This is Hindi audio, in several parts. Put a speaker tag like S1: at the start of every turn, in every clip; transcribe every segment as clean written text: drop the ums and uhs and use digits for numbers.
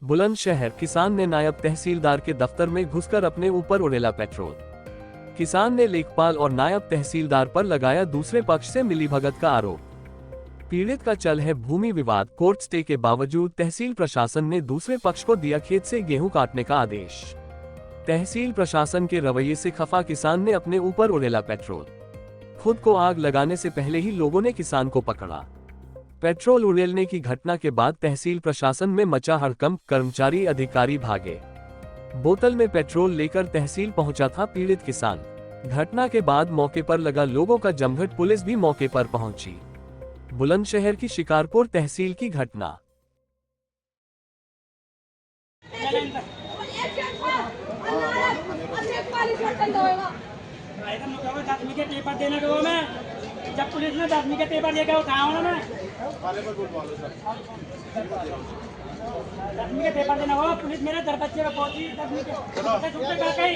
S1: बुलंदशहर किसान ने नायब तहसीलदार के दफ्तर में घुसकर अपने ऊपर उड़ेला पेट्रोल। किसान ने लेखपाल और नायब तहसीलदार पर लगाया दूसरे पक्ष से मिलीभगत का आरोप। पीड़ित का चल है भूमि विवाद। कोर्ट स्टे के बावजूद तहसील प्रशासन ने दूसरे पक्ष को दिया खेत से गेहूं काटने का आदेश। तहसील प्रशासन के रवैये से खफा किसान ने अपने ऊपर उड़ेला पेट्रोल। खुद को आग लगाने से पहले ही लोगों ने किसान को पकड़ा। पेट्रोल उड़ेलने की घटना के बाद तहसील प्रशासन में मचा हड़कंप। कर्मचारी अधिकारी भागे। बोतल में पेट्रोल लेकर तहसील पहुंचा था पीड़ित किसान। घटना के बाद मौके पर लगा लोगों का जमघट। पुलिस भी मौके पर पहुंची। बुलंदशहर की शिकारपुर तहसील की घटना।
S2: जब पुलिस ने 10वीं के पेपर लेकर उठाया ना मैं 10वीं के पेपर देना हो पुलिस मेरे दरबच्चे में पहुंची 10वीं के छुट्टे करके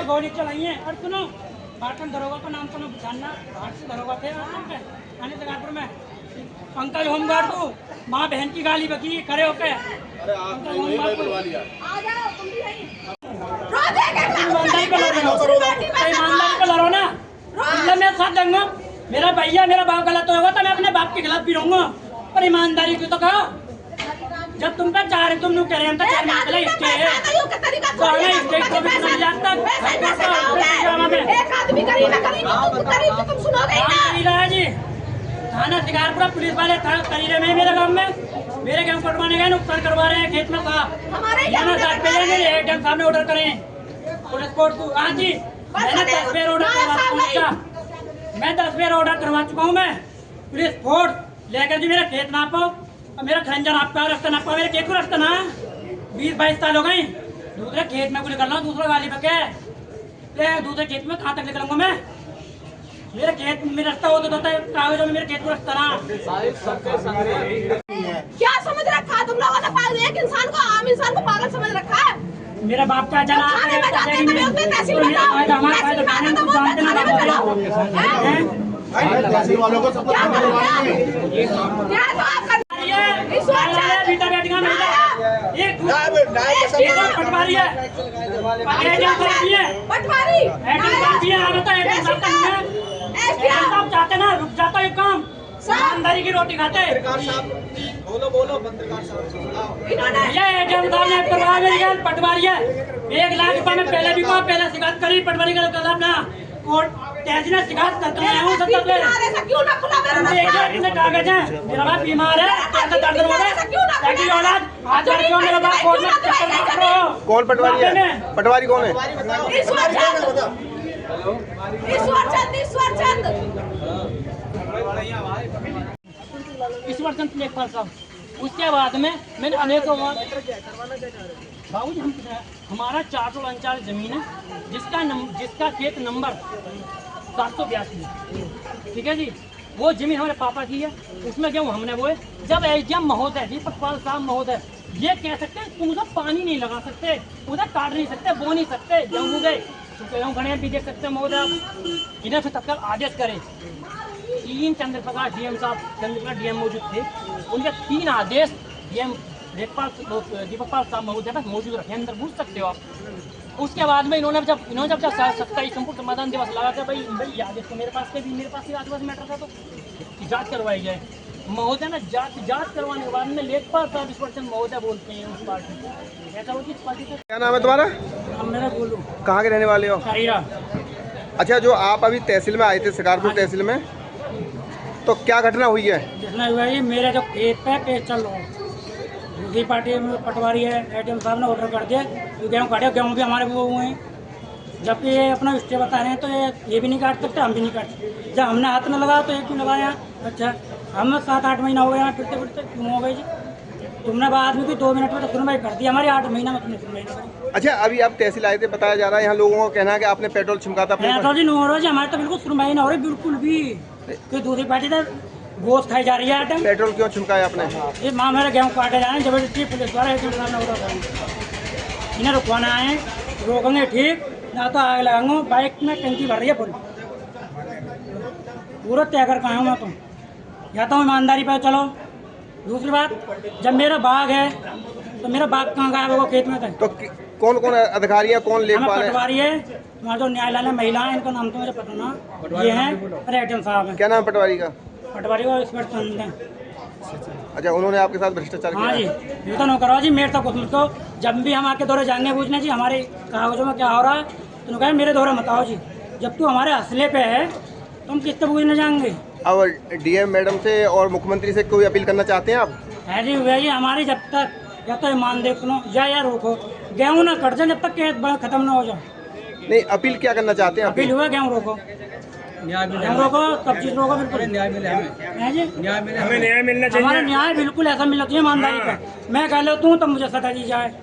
S2: गोली चलाई है। और सुनो बाटन दरोगा का नाम सुनो जानना भारतीय दरोगा थे थाने शिकारपुर में पंकज होमगार्ड को माँ बहन की गाली बकी खड़े होके ईमानदारी को लड़ो ना मैं साथ दूंगा। मेरा भैया मेरा बाप गलत होगा तो मैं अपने बाप के खिलाफ भी रहूंगा। पर ईमानदारी की तो कहा जब तुम पे चाह रहे तुम लोग कह रहे हैं तो चार महीने पहले इसके जी थाना शिकारपुरा पुलिस वाले करीरे में मेरे गांव में मेरे गेहूं कटवाने गए नुकसान करवा रहे हैं खेत में सामने ऑर्डर करें पुलिस कोर्ट को। हाँ जी मैंने 10 बार ऑर्डर करवा मैं 10 बार ऑर्डर करवा चुका हूँ। मैं पुलिस फोर्स लेकर जी मेरा खेत नापो और मेरा खंजर नापा रास्ता नापा मेरे खेत को रास्ता ना 20-22 साल हो गई। दूसरे खेत में निकल रहा हूँ दूसरा गाली बके दूसरे खेत में कहाँ तक निकलूंगा मैं। मेरे खेत में रास्ता हो तो कागजों में मेरे खेत को रास्ता ना।
S3: क्या समझ रखा तुम लोगों ने पागल एक इंसान को आम इंसान को पागल समझ रखा है।
S2: मेरा बाप का जना
S4: वालों को सब
S2: पटवारी है चाहते ना रुक जाता है काम ईमानदारी की रोटी खाते।
S4: बोलो पत्रकार
S2: साहब पटवारी है 1 लाख रुपए में पहले भी को पहले शिकायत करी पटवारी का कदम ना कोर्ट तहसील में शिकायत करते हैं कागज है मेरा बाप बीमार है मेरा बाप
S4: कौन पटवारी है पटवारी कौन है
S2: ईश्वर चंद लेखपाल साहब। उसके बाद में मैंने अनेकों बाबू जी हमारा 439 जमीन है जिसका खेत नंबर 782 ठीक है जी। वो जमीन हमारे पापा की है उसमें गेहूँ हमने बोए। जब एसडीएम महोदय दीपकपाल साहब महोदय ये कह सकते हैं तुम उधर पानी नहीं लगा सकते उधर काट नहीं सकते बो नहीं सकते गेहूँ गए तो गेहूँ खड़े भी देख सकते हैं महोदय इन्हें फिर तत्काल आदेश करें। 3 चंद्रप्रकाश डीएम साहब चंद्रप्रकाश डीएम मौजूद थे उनके 3 आदेश डीएम दीपकपाल साहब महोदय पर मौजूद रखे अंदर पूछ सकते हो आप। उसके बाद में इन्होंने जब 27 संपूर्ण समाधान दिवस लगा था भाई आदेश तो मेरे पास आदिवासी मैटर था तो जांच करवाई जाए। महोदय ना जांच करवाने के बाद में लेखपाल साहब ईश्वर महोदय बोलते हैं उस पार्टी ऐसा होती पार्टी का।
S4: क्या नाम है तुम्हारा?
S2: मेरा बोलूँ
S4: कहाँ के रहने वाले हो? अच्छा जो आप अभी तहसील में आए थे शिकारपुर तहसील में तो क्या घटना हुई है?
S2: घटना हुआ है मेरा जो खेत पे केस चल रहा है दूसरी पार्टी में पटवारी है एडीएम साहब ने ऑर्डर कर दिया गेहूँ काटे गेहूँ भी हमारे वो हुए हैं। जबकि ये अपना स्टे बता रहे हैं तो ये भी नहीं काट सकते हम भी नहीं काट सकते। जब हमने हाथ में लगाया तो एक क्यों लगाया? अच्छा हम 7-8 महीना हो गया फिरते फिरते क्यों हो गई जी? तुमने बाद में भी 2 मिनट में तो सुनवाई कर दी हमारी 8 महीना में तुमने सुनवाई नहीं।
S4: अच्छा अभी आप तहसील आए थे बताया जा रहा है यहाँ लोगों को कहना है कि आपने पेट्रोल छिड़का था।
S2: पेट्रोल जी नहीं हो रहा जी हमारे तो बिल्कुल सुनवाई ना हो रही बिल्कुल भी। कोई दूसरी पार्टी था गोश्त खाई जा रही है आइटम।
S4: पेट्रोल क्यों छिड़काया आपने?
S2: ये माँ मेरे गेहूँ काटे जा रहे हैं जबरदस्ती पुलिस द्वारा इन्हें रुकवाना है रोकेंगे ठीक ना तो आग लगाऊंगा। बाइक में टंकी भर रही है पूरा तय कर पाया हूँ मैं तो जाता हूँ ईमानदारी पर चलो। दूसरी बात जब मेरा बाग है तो मेरा बाप कहाँ गायब होगा खेत में था।
S4: तो कौन कौन अधिकारी है, कौन
S2: हमें
S4: लेखपाल है?
S2: पटवारी है, हमारा जो न्यायालय महिला है, इनका नाम तो मुझे पता ना, ये है पर्यटन साहब है,
S4: क्या नाम है पटवारी का?
S2: पटवारी का इसमें चंद है।
S4: अच्छा, उन्होंने आपके साथ भ्रष्टाचार
S2: हाँ
S4: किया?
S2: जी, ये तो न करो जी, मेरे तक कुछ तो जब भी हम आके दौरे जानने पूछने जी हमारे कागजों में क्या हो रहा है, तो उन्होंने कहा मेरे दौरे मत आओ जी, जब तू हमारे हंसले पे है तो हम किस तक पूछने जाएंगे।
S4: अब डीएम मैडम से और मुख्यमंत्री से कोई अपील करना चाहते हैं आप?
S2: है जी भैया जी, हमारी जब तक या तो ईमान देख सुनो या रोको, गेहूँ ना कट जाए जब तक खेत खत्म ना हो जाए।
S4: नहीं, अपील क्या करना चाहते हैं?
S2: अपील हुआ गेहूँ रोको, गेहूँ रोको, सब चीज रोको, बिल्कुल न्याय मिले हमें जी,
S5: हमें न्याय मिलना चाहिए।
S2: हमारा न्याय बिल्कुल ऐसा मिलना चाहिए ईमानदारी का। मैं कह लेता हूँ तब मुझे सजा दी जाए।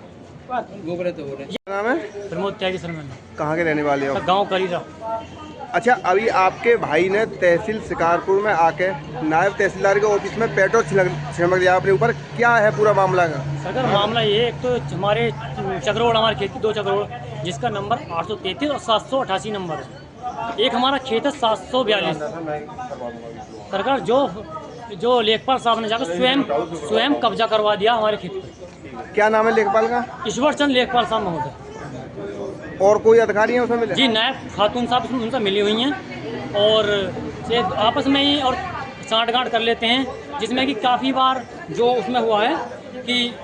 S4: क्या नाम है?
S2: प्रमोद त्यागी सर, मैंने
S4: कहाँ के रहने वाले हो?
S2: गाँव करीरा।
S4: अच्छा, अभी आपके भाई ने तहसील शिकारपुर में आके नायब तहसीलदार के ऑफिस में पेट्रोल छिड़क दिया अपने ऊपर, क्या है पूरा मामला का?
S2: सर मामला ये, एक तो हमारे चक्रोड़, हमारे खेत की 2 चक्रोड़ जिसका नंबर 833 और 788 नंबर है, एक हमारा खेत है 742। सरकार जो लेखपाल साहब ने जाकर स्वयं कब्जा करवा दिया हमारे खेत पर।
S4: क्या नाम है लेखपाल का?
S2: ईश्वर चंद लेखपाल साहब महोदय।
S4: और कोई अधिकारी है उसमें मिले?
S2: जी, नायब खातून साहब उसमें उनसे मिली हुई हैं और से आपस में ही और साँठ-गाँठ कर लेते हैं, जिसमें कि काफ़ी बार जो उसमें हुआ है कि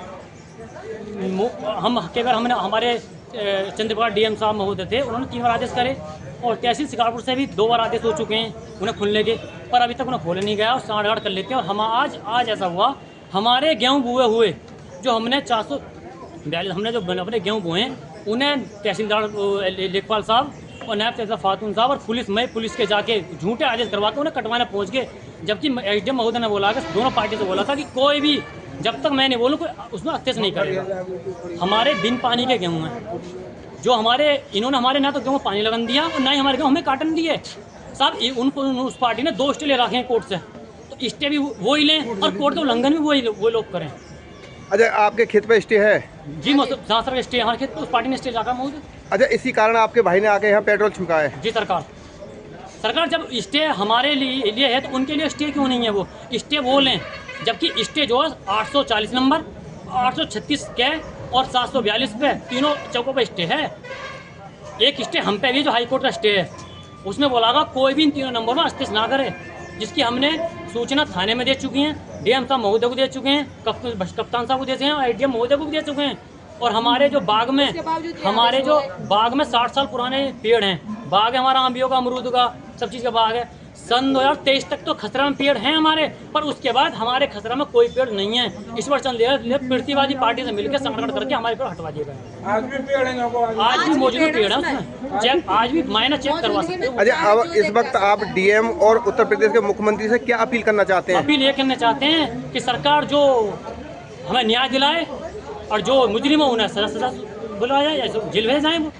S2: हम कई बार हमने हमारे चंद्रप्रकाश डीएम साहब महोदय थे, उन्होंने 3 बार आदेश करे और तहसील शिकारपुर से भी 2 बार आदेश हो चुके हैं उन्हें खुलने के, पर अभी तक उन्हें खोला नहीं गया और साँठ-गाँठ कर लेते हैं। और हम आज ऐसा हुआ, हमारे गेहूँ बुए हुए जो हमने 442 हमने जो अपने गेहूँ बोए हैं, उन्हें तहसीलदार लेखपाल साहब और नायब तहसीलदार फातून साहब और पुलिस के जाके झूठे आदेश करवा के उन्हें कटवाने पहुँच गए, जबकि एसडीएम महोदय ने बोला कि दोनों पार्टी से बोला था कि कोई भी जब तक मैं नहीं बोलूँ कोई उसमें अत्याचार नहीं करेगा। हमारे बिन पानी के गेहूँ हैं जो इन्होंने हमारे ना तो गेहूँ पानी लगन दिया और ना ही हमारे गेहूँ हमें काटन दिए। साहब उनको उस पार्टी ने 2 स्टे ले रखे हैं कोर्ट से, तो स्टे भी वो ही लें और कोर्ट का उल्लंघन भी वो लोग करें।
S4: अच्छा, आपके खेत पे स्टे है?
S2: जी, जहाँ सर स्टे हमारे खेत उस पार्टी ने स्टे लगा मौजूद।
S4: अच्छा, इसी कारण आपके भाई ने आके यहाँ पेट्रोल छिड़का है?
S2: जी, सरकार जब स्टे हमारे लिए है तो उनके लिए स्टे क्यों नहीं है? वो स्टे वो लें, जबकि स्टे जो है 840 नंबर, 836 के और 742 पे, तीनों चौकों पे स्टे है। एक स्टे हम पे भी जो हाईकोर्ट का स्टे है, उसमें बोला कोई भी इन तीनों नंबर में अस्तित्व ना करे, जिसकी हमने सूचना थाने में दे चुकी हैं, डीएम साहब महोदय को दे चुके हैं, कप्तान साहब को दे चुके हैं और एडीएम महोदय को भी दे चुके हैं। और हमारे जो बाग में 60 साल पुराने पेड़ हैं, बाग है हमारा आंबियों का, अमरूद का, सब चीज़ का बाग है। सन 2023 तक तो खसरा में पेड़ हैं हमारे, पर उसके बाद हमारे खसरा में कोई पेड़ नहीं है। ईश्वर चंद पृथ्वीवादी पार्टी से मिलकर संगठन करके हमारे पेड़ हटवा दिए गए।
S5: आज भी पेड़ है,
S2: आज भी मौजूद पेड़ है उसमें, चेक आज भी मायना चेक करवा सकते हो।
S4: अच्छा, अब इस वक्त आप डीएम और उत्तर प्रदेश के मुख्यमंत्री से क्या अपील करना चाहते हैं?
S2: अपील ये करना चाहते हैं कि सरकार जो हमें न्याय दिलाए और जो मुजरिम हो उन्हें सजा बुलाया जाए, जेल भेज जाए वो।